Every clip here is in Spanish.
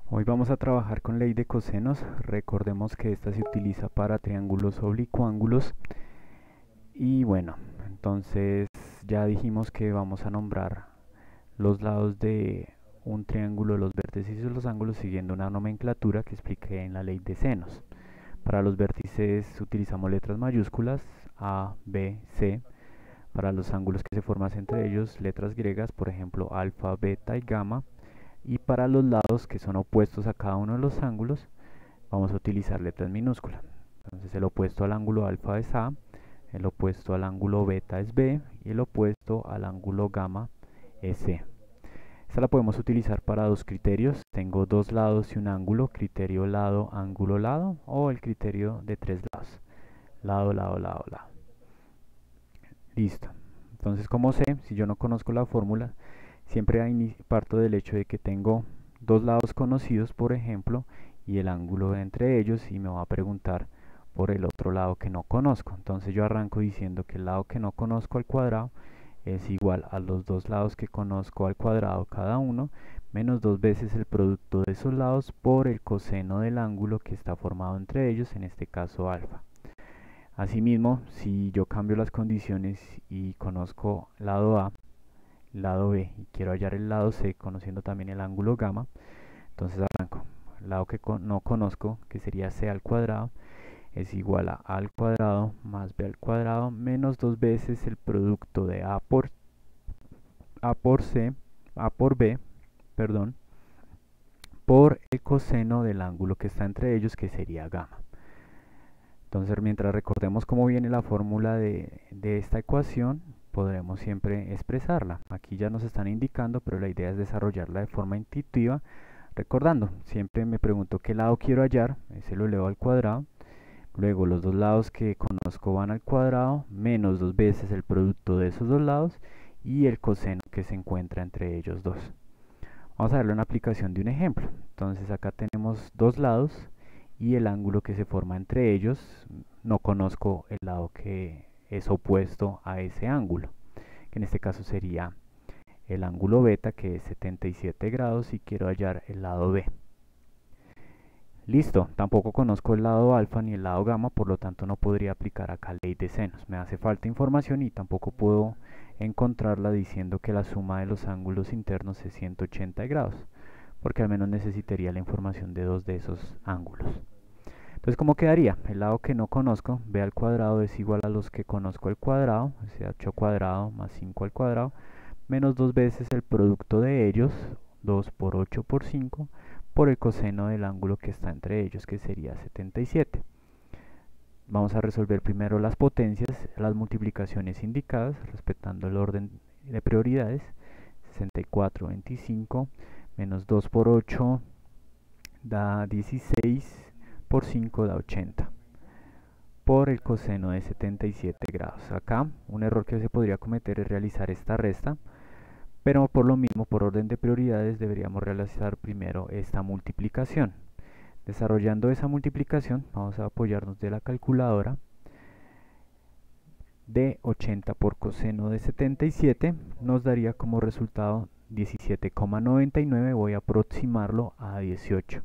Hoy vamos a trabajar con ley de cosenos. Recordemos que esta se utiliza para triángulos oblicuángulos. Y bueno, entonces ya dijimos que vamos a nombrar los lados de un triángulo, los vértices y los ángulos siguiendo una nomenclatura que expliqué en la ley de senos. Para los vértices utilizamos letras mayúsculas A, B, C. Para los ángulos que se forman entre ellos, letras griegas, por ejemplo, alfa, beta y gamma. Y para los lados que son opuestos a cada uno de los ángulos, vamos a utilizar letras minúsculas. Entonces el opuesto al ángulo alfa es A, el opuesto al ángulo beta es B y el opuesto al ángulo gamma es C. Esta la podemos utilizar para dos criterios. Tengo dos lados y un ángulo, criterio lado, ángulo, lado, o el criterio de tres lados, lado, lado, lado, lado. Listo. Entonces, ¿cómo sé? Si yo no conozco la fórmula, siempre parto del hecho de que tengo dos lados conocidos, por ejemplo, y el ángulo entre ellos, y me va a preguntar por el otro lado que no conozco. Entonces yo arranco diciendo que el lado que no conozco al cuadrado es igual a los dos lados que conozco al cuadrado cada uno, menos dos veces el producto de esos lados por el coseno del ángulo que está formado entre ellos, en este caso alfa. Asimismo, si yo cambio las condiciones y conozco lado A, lado B y quiero hallar el lado C conociendo también el ángulo gamma, entonces arranco. El lado que no conozco, que sería C al cuadrado, es igual a al cuadrado más B al cuadrado menos dos veces el producto de A por B, perdón, por el coseno del ángulo que está entre ellos, que sería gamma. Entonces, mientras recordemos cómo viene la fórmula de esta ecuación, podremos siempre expresarla. Aquí ya nos están indicando, pero la idea es desarrollarla de forma intuitiva. Recordando, siempre me pregunto qué lado quiero hallar, ese lo elevo al cuadrado. Luego los dos lados que conozco van al cuadrado, menos dos veces el producto de esos dos lados y el coseno que se encuentra entre ellos dos. Vamos a darle una aplicación de un ejemplo. Entonces acá tenemos dos lados y el ángulo que se forma entre ellos. No conozco el lado que es opuesto a ese ángulo, que en este caso sería el ángulo beta, que es 77 grados, y quiero hallar el lado B. Listo, tampoco conozco el lado alfa ni el lado gamma, por lo tanto no podría aplicar acá ley de senos. Me hace falta información y tampoco puedo encontrarla diciendo que la suma de los ángulos internos es 180 grados, porque al menos necesitaría la información de dos de esos ángulos. Entonces, ¿cómo quedaría? El lado que no conozco, b al cuadrado, es igual a los que conozco al cuadrado, o sea, 8 al cuadrado más 5 al cuadrado, menos dos veces el producto de ellos, 2 por 8 por 5, por el coseno del ángulo que está entre ellos, que sería 77. Vamos a resolver primero las potencias, las multiplicaciones indicadas, respetando el orden de prioridades. 64, 25, menos 2 por 8 da 16, por 5 da 80, por el coseno de 77 grados. Acá un error que se podría cometer es realizar esta resta, pero por lo mismo, por orden de prioridades, deberíamos realizar primero esta multiplicación. Desarrollando esa multiplicación, vamos a apoyarnos de la calculadora. De 80 por coseno de 77 nos daría como resultado 17,99. Voy a aproximarlo a 18.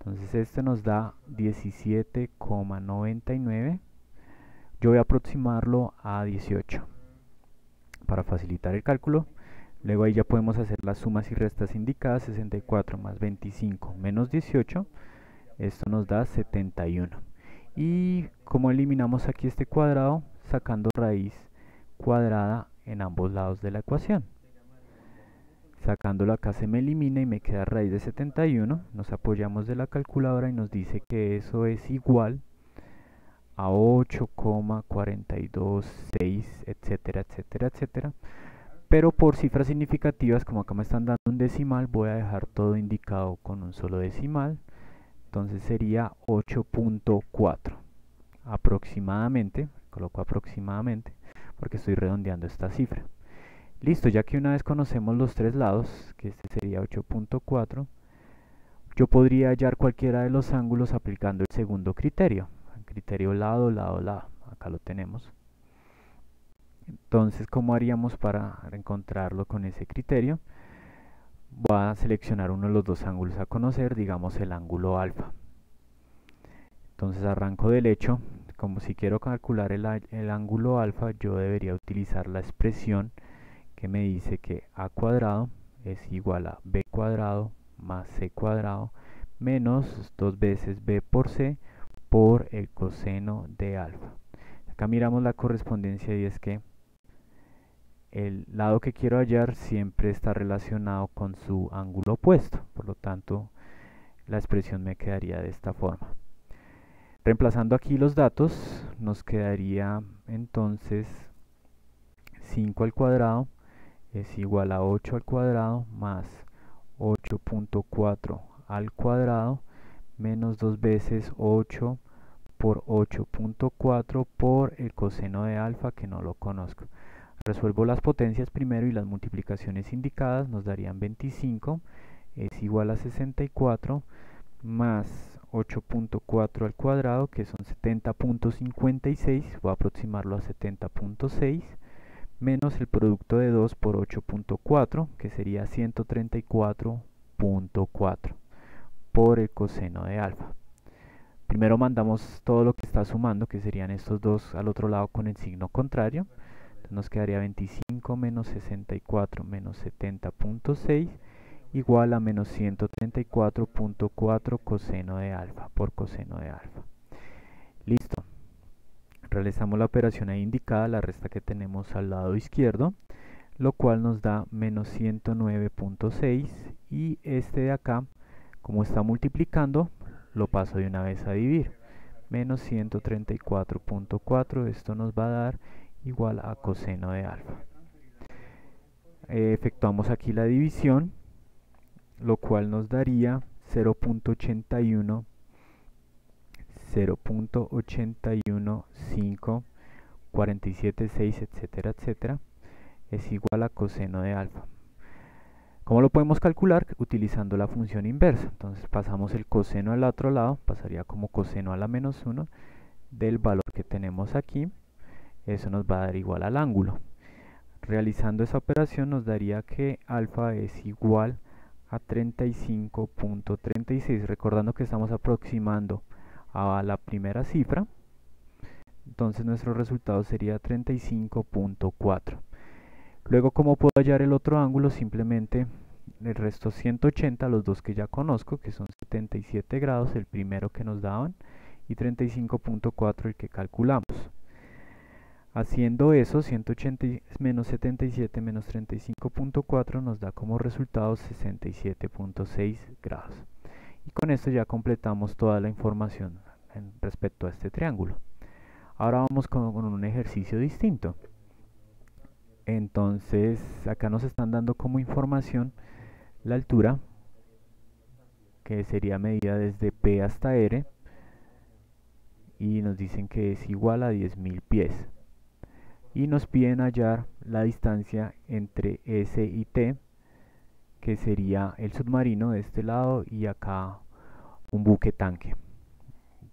Entonces este nos da 17,99. Yo voy a aproximarlo a 18 para facilitar el cálculo. Luego ahí ya podemos hacer las sumas y restas indicadas. 64 más 25 menos 18. Esto nos da 71. Y como eliminamos aquí este cuadrado, sacando raíz cuadrada en ambos lados de la ecuación. Sacándolo acá se me elimina y me queda raíz de 71. Nos apoyamos de la calculadora y nos dice que eso es igual a 8,426, etcétera, etcétera, etcétera. Pero por cifras significativas, como acá me están dando un decimal, voy a dejar todo indicado con un solo decimal. Entonces sería 8.4 aproximadamente. Coloco aproximadamente porque estoy redondeando esta cifra. Listo, ya que una vez conocemos los tres lados, que este sería 8.4, yo podría hallar cualquiera de los ángulos aplicando el segundo criterio. El criterio lado, lado, lado. Acá lo tenemos. Entonces, ¿cómo haríamos para encontrarlo con ese criterio? voy a seleccionar uno de los dos ángulos a conocer, digamos el ángulo alfa. Entonces arranco derecho. Como si quiero calcular el ángulo alfa, yo debería utilizar la expresión que me dice que a cuadrado es igual a b cuadrado más c cuadrado menos 2 veces b por c por el coseno de alfa. Acá miramos la correspondencia y es que el lado que quiero hallar siempre está relacionado con su ángulo opuesto. Por lo tanto, la expresión me quedaría de esta forma. Reemplazando aquí los datos, nos quedaría entonces 5 al cuadrado es igual a 8 al cuadrado más 8.4 al cuadrado menos 2 veces 8 por 8.4 por el coseno de alfa, que no lo conozco. Resuelvo las potencias primero y las multiplicaciones indicadas nos darían 25 es igual a 64 más 8.4 al cuadrado, que son 70.56, voy a aproximarlo a 70.6, menos el producto de 2 por 8.4, que sería 134.4 por el coseno de alfa. Primero mandamos todo lo que está sumando, que serían estos dos al otro lado con el signo contrario. Entonces nos quedaría 25 menos 64 menos 70.6 igual a menos 134.4 coseno de alfa por coseno de alfa. Listo. Realizamos la operación ahí indicada, la resta que tenemos al lado izquierdo, lo cual nos da menos 109.6 y este de acá, como está multiplicando, lo paso de una vez a dividir. Menos 134.4, esto nos va a dar igual a coseno de alfa. Efectuamos aquí la división, lo cual nos daría 0.81, 0.815, 47.6, etcétera, etcétera, es igual a coseno de alfa. ¿Cómo lo podemos calcular? Utilizando la función inversa. Entonces pasamos el coseno al otro lado, pasaría como coseno a la menos 1 del valor que tenemos aquí. Eso nos va a dar igual al ángulo. Realizando esa operación nos daría que alfa es igual a 35.36, recordando que estamos aproximando a la primera cifra. Entonces nuestro resultado sería 35.4. Luego, ¿cómo puedo hallar el otro ángulo? Simplemente el resto 180, los dos que ya conozco, que son 77 grados, el primero que nos daban, y 35.4 el que calculamos. Haciendo eso, 180 menos 77 menos 35.4 nos da como resultado 67.6 grados. Y con esto ya completamos toda la información respecto a este triángulo. Ahora vamos con un ejercicio distinto. Entonces, acá nos están dando como información la altura, que sería medida desde P hasta R, y nos dicen que es igual a 10.000 pies. Y nos piden hallar la distancia entre S y T, que sería el submarino de este lado y acá un buque tanque,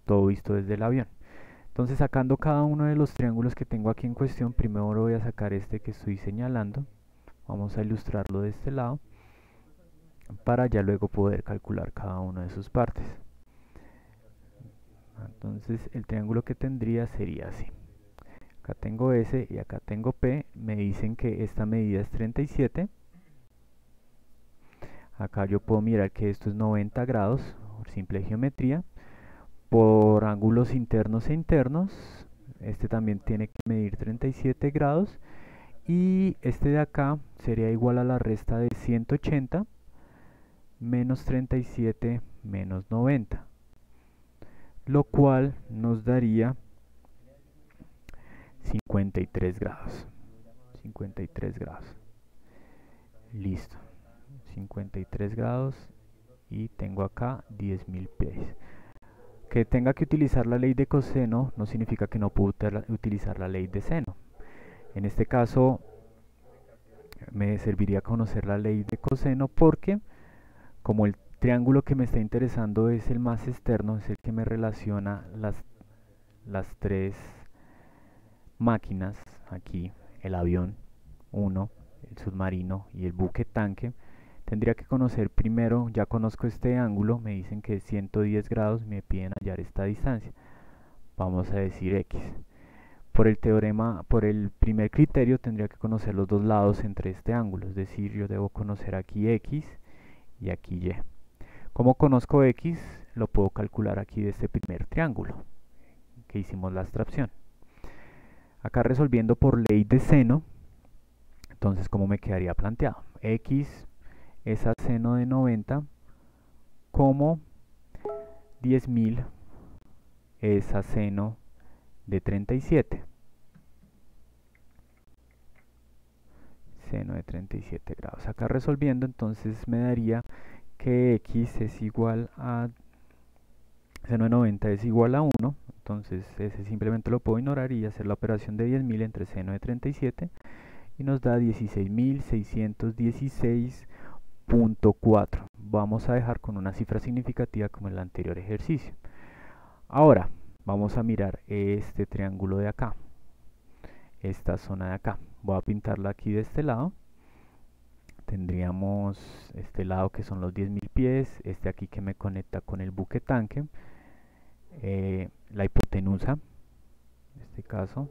todo visto desde el avión. Entonces, sacando cada uno de los triángulos que tengo aquí en cuestión, primero voy a sacar este que estoy señalando. Vamos a ilustrarlo de este lado para ya luego poder calcular cada una de sus partes. Entonces, el triángulo que tendría sería así. Acá tengo S y acá tengo P. Me dicen que esta medida es 37. Acá yo puedo mirar que esto es 90 grados por simple geometría. Por ángulos internos e internos, este también tiene que medir 37 grados. Y este de acá sería igual a la resta de 180 menos 37 menos 90. Lo cual nos daría 53 grados. 53 grados. Listo. 53 grados y tengo acá 10.000 pies. Que tenga que utilizar la ley de coseno no significa que no puedo utilizar la ley de seno. En este caso me serviría conocer la ley de coseno porque como el triángulo que me está interesando es el más externo, es el que me relaciona las tres máquinas aquí, el avión 1, el submarino y el buque tanque, tendría que conocer primero, ya conozco este ángulo, me dicen que es 110 grados, me piden hallar esta distancia. Vamos a decir x. Por el teorema, por el primer criterio, tendría que conocer los dos lados entre este ángulo, es decir, yo debo conocer aquí x y aquí y. Como conozco x, lo puedo calcular aquí de este primer triángulo que hicimos la abstracción. Acá resolviendo por ley de seno, entonces ¿cómo me quedaría planteado? X es a seno de 90 como 10.000 es a seno de 37. Seno de 37 grados. Acá resolviendo, entonces me daría que x es igual a seno de 90 es igual a 1. Entonces ese simplemente lo puedo ignorar y hacer la operación de 10.000 entre seno de 37 y nos da 16.616.4. Vamos a dejar con una cifra significativa como en el anterior ejercicio. Ahora vamos a mirar este triángulo de acá, esta zona de acá. Voy a pintarla aquí de este lado. Tendríamos este lado que son los 10.000 pies, este aquí que me conecta con el buque tanque, la hipotenusa, en este caso,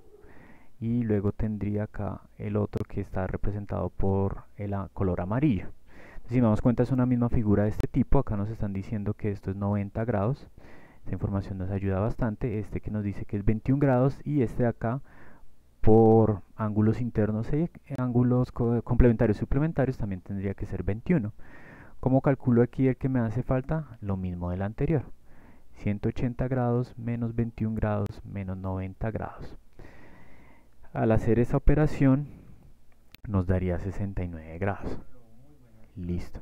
y luego tendría acá el otro que está representado por el color amarillo. Entonces, si nos damos cuenta, es una misma figura de este tipo. Acá nos están diciendo que esto es 90 grados. Esta información nos ayuda bastante. Este que nos dice que es 21 grados y este de acá por ángulos internos y ángulos complementarios y suplementarios también tendría que ser 21. ¿Cómo calculo aquí el que me hace falta? Lo mismo del anterior. 180 grados menos 21 grados menos 90 grados. Al hacer esa operación nos daría 69 grados. Listo.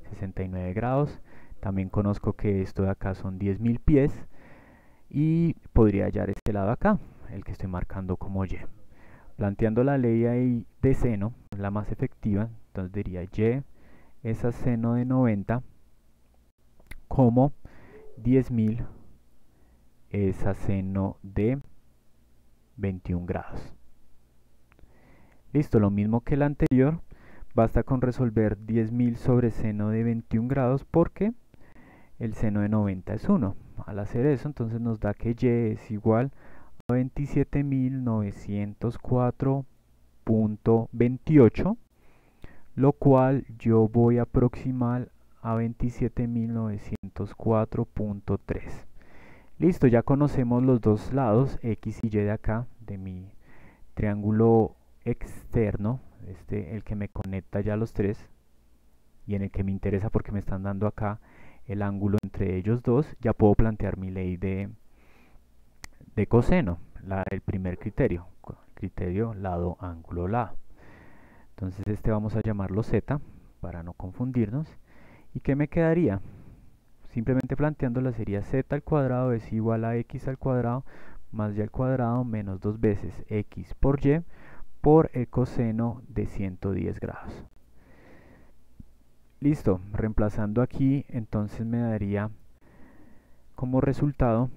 69 grados. También conozco que esto de acá son 10.000 pies y podría hallar este lado acá, el que estoy marcando como y. Planteando la ley ahí de seno, la más efectiva, entonces diría y es a seno de 90 como 10.000 es a seno de 21 grados. Listo, lo mismo que el anterior, basta con resolver 10.000 sobre seno de 21 grados porque el seno de 90 es 1. Al hacer eso, entonces nos da que y es igual a 27.904.28, lo cual yo voy a aproximar a 27.904.3. Listo, ya conocemos los dos lados, x y y de acá, de mi triángulo externo, el que me conecta ya los tres, y en el que me interesa porque me están dando acá el ángulo entre ellos dos. Ya puedo plantear mi ley de coseno, el primer criterio lado, ángulo, lado. Entonces vamos a llamarlo z para no confundirnos. ¿Y qué me quedaría? Simplemente planteándola sería z al cuadrado es igual a x al cuadrado más y al cuadrado menos 2 veces x por y por el coseno de 110 grados. Listo, reemplazando aquí, entonces me daría como resultado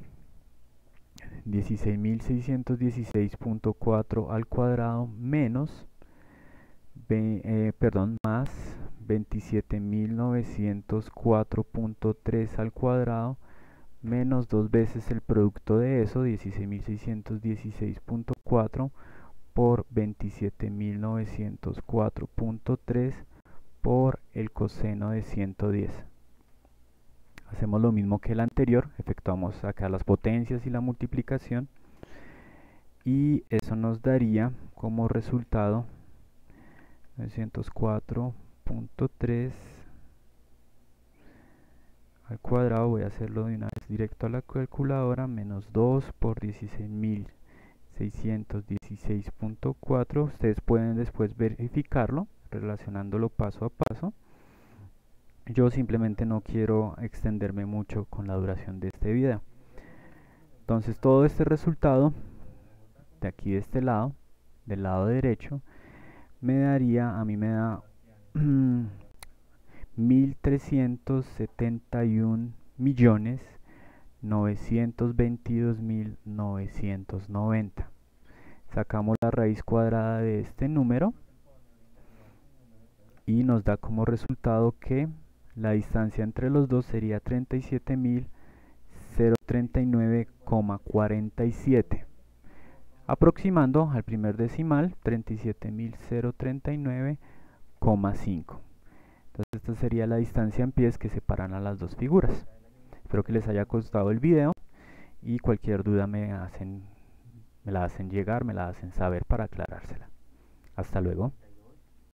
16.616.4 al cuadrado menos, más 27.904.3 al cuadrado menos 2 veces el producto de eso, 16.616.4 por 27.904.3 por el coseno de 110. Hacemos lo mismo que el anterior, efectuamos acá las potencias y la multiplicación y eso nos daría como resultado 904.3 al cuadrado. Voy a hacerlo de una vez directo a la calculadora, menos 2 por 16.616.4. Ustedes pueden después verificarlo relacionándolo paso a paso. Yo simplemente no quiero extenderme mucho con la duración de este video. Entonces todo este resultado de aquí de este lado, del lado derecho, me daría, a mí me da 1.371.922.990. Sacamos la raíz cuadrada de este número y nos da como resultado que la distancia entre los dos sería 37.039,47, aproximando al primer decimal 37.039,5. Entonces esta sería la distancia en pies que separan a las dos figuras. Espero que les haya gustado el video y cualquier duda me la hacen llegar, me la hacen saber para aclarársela. Hasta luego.